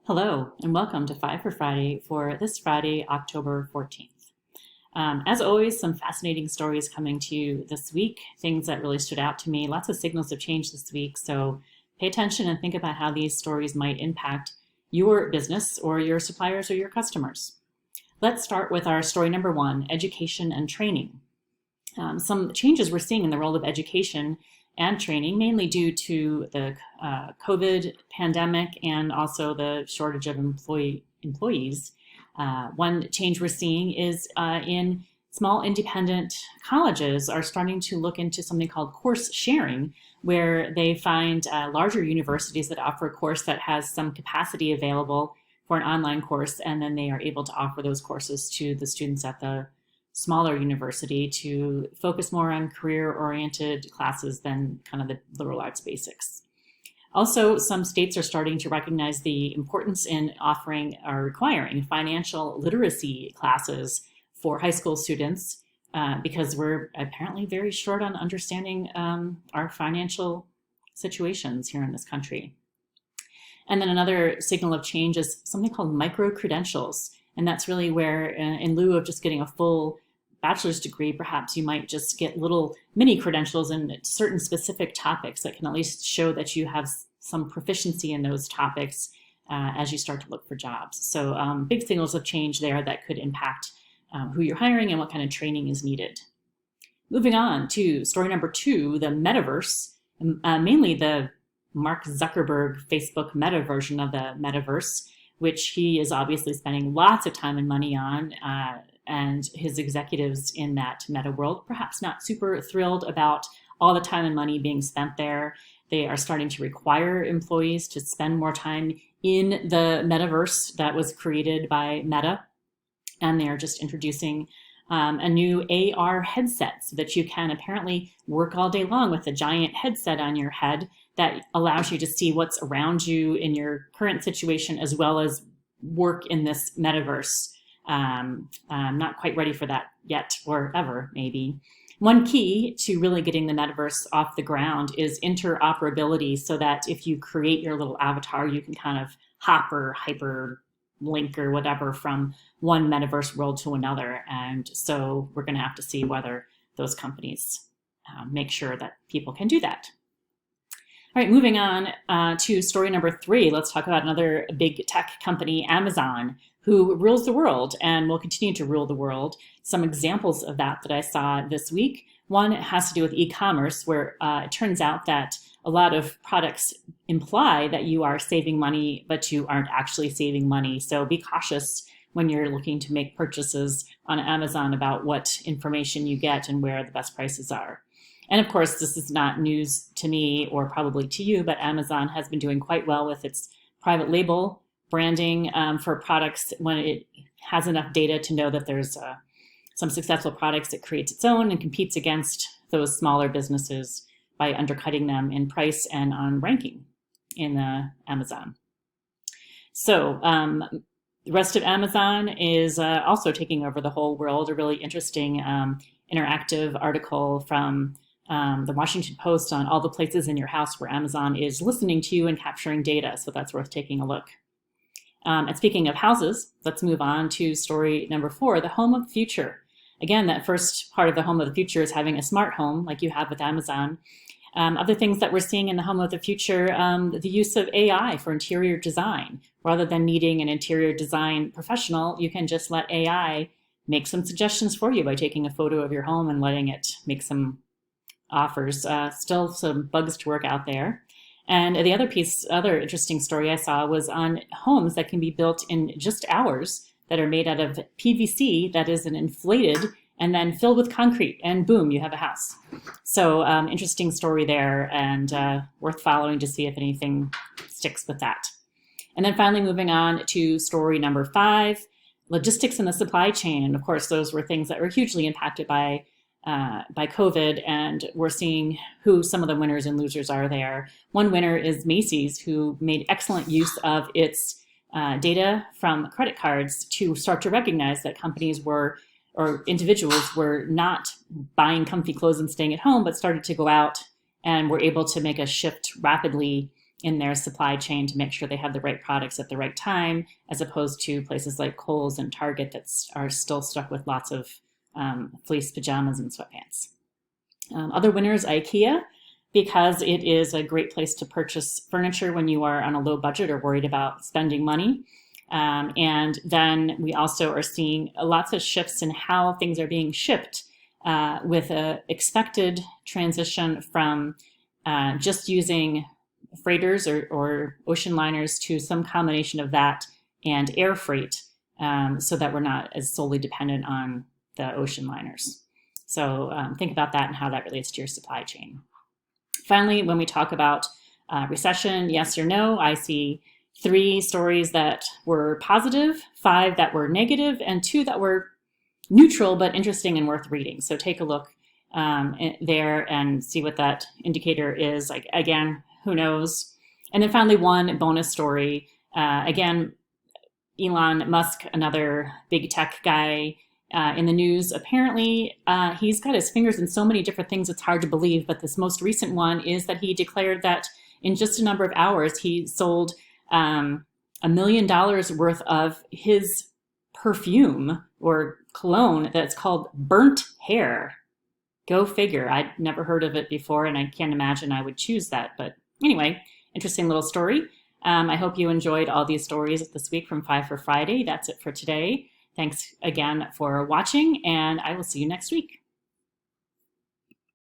Hello, and welcome to Five for Friday for this Friday, October 14th. As always, some fascinating stories coming to you this week, things that really stood out to me. Lots of signals of change this week, so pay attention and think about how these stories might impact your business or your suppliers or your customers. Let's start with our story number one, education and training. Some changes we're seeing in the role of education and training, mainly due to the COVID pandemic and also the shortage of employees. One change we're seeing is in small independent colleges are starting to look into something called course sharing, where they find larger universities that offer a course that has some capacity available for an online course, and then they are able to offer those courses to the students at the smaller university to focus more on career-oriented classes than kind of the liberal arts basics. Also, some states are starting to recognize the importance in offering or requiring financial literacy classes for high school students because we're apparently very short on understanding our financial situations here in this country. And then another signal of change is something called micro-credentials. And that's really where, in lieu of just getting a full bachelor's degree, perhaps you might just get little mini credentials in certain specific topics that can at least show that you have some proficiency in those topics as you start to look for jobs. So big signals of change there that could impact who you're hiring and what kind of training is needed. Moving on to story number two, the Metaverse, mainly the Mark Zuckerberg Facebook meta version of the Metaverse, which he is obviously spending lots of time and money on, and his executives in that meta world, perhaps not super thrilled about all the time and money being spent there. They are starting to require employees to spend more time in the metaverse that was created by Meta, and they are just introducing a new AR headset so that you can apparently work all day long with a giant headset on your head that allows you to see what's around you in your current situation as well as work in this metaverse. I'm not quite ready for that yet, or ever, maybe. One key to really getting the metaverse off the ground is interoperability, so that if you create your little avatar, you can kind of hop or hyper link or whatever from one metaverse world to another. And so we're going to have to see whether those companies make sure that people can do that. All right, moving on to story number three. Let's talk about another big tech company, Amazon, who rules the world and will continue to rule the world. Some examples of that I saw this week. One has to do with e-commerce, where it turns out that a lot of products imply that you are saving money, but you aren't actually saving money. So be cautious when you're looking to make purchases on Amazon about what information you get and where the best prices are. And of course, this is not news to me or probably to you, but Amazon has been doing quite well with its private label branding for products when it has enough data to know that there's some successful products. It creates its own and competes against those smaller businesses by undercutting them in price and on ranking in Amazon. So the rest of Amazon is also taking over the whole world. A really interesting interactive article from the Washington Post on all the places in your house where Amazon is listening to you and capturing data. So that's worth taking a look. And speaking of houses, let's move on to story number four, the home of the future. Again, that first part of the home of the future is having a smart home like you have with Amazon. Other things that we're seeing in the home of the future, the use of AI for interior design. Rather than needing an interior design professional, you can just let AI make some suggestions for you by taking a photo of your home and letting it make some offers. Still some bugs to work out there. And the other interesting story I saw was on homes that can be built in just hours that are made out of PVC that is inflated and then filled with concrete, and boom, you have a house. So interesting story there, and worth following to see if anything sticks with that. And then finally moving on to story number five, logistics and the supply chain. And of course, those were things that were hugely impacted by COVID, and we're seeing who some of the winners and losers are there. One winner is Macy's, who made excellent use of its data from credit cards to start to recognize that companies were, or individuals were not buying comfy clothes and staying at home, but started to go out and were able to make a shift rapidly in their supply chain to make sure they have the right products at the right time, as opposed to places like Kohl's and Target that are still stuck with lots of fleece pajamas and sweatpants. Other winners, IKEA, because it is a great place to purchase furniture when you are on a low budget or worried about spending money. And then we also are seeing lots of shifts in how things are being shipped, with an expected transition from just using freighters or ocean liners to some combination of that and air freight, so that we're not as solely dependent on the ocean liners. So think about that and how that relates to your supply chain. Finally, when we talk about recession, yes or no, I see 3 stories that were positive, 5 that were negative, and 2 that were neutral but interesting and worth reading. So take a look there and see what that indicator is. Like, again, who knows? And then finally, 1 bonus story. Again, Elon Musk, another big tech guy, in the news. Apparently, he's got his fingers in so many different things it's hard to believe, but this most recent one is that he declared that in just a number of hours, he sold $1 million worth of his perfume or cologne that's called Burnt Hair. Go figure. I'd never heard of it before, and I can't imagine I would choose that. But anyway, interesting little story. I hope you enjoyed all these stories this week from 5 for Friday. That's it for today. Thanks again for watching, and I will see you next week.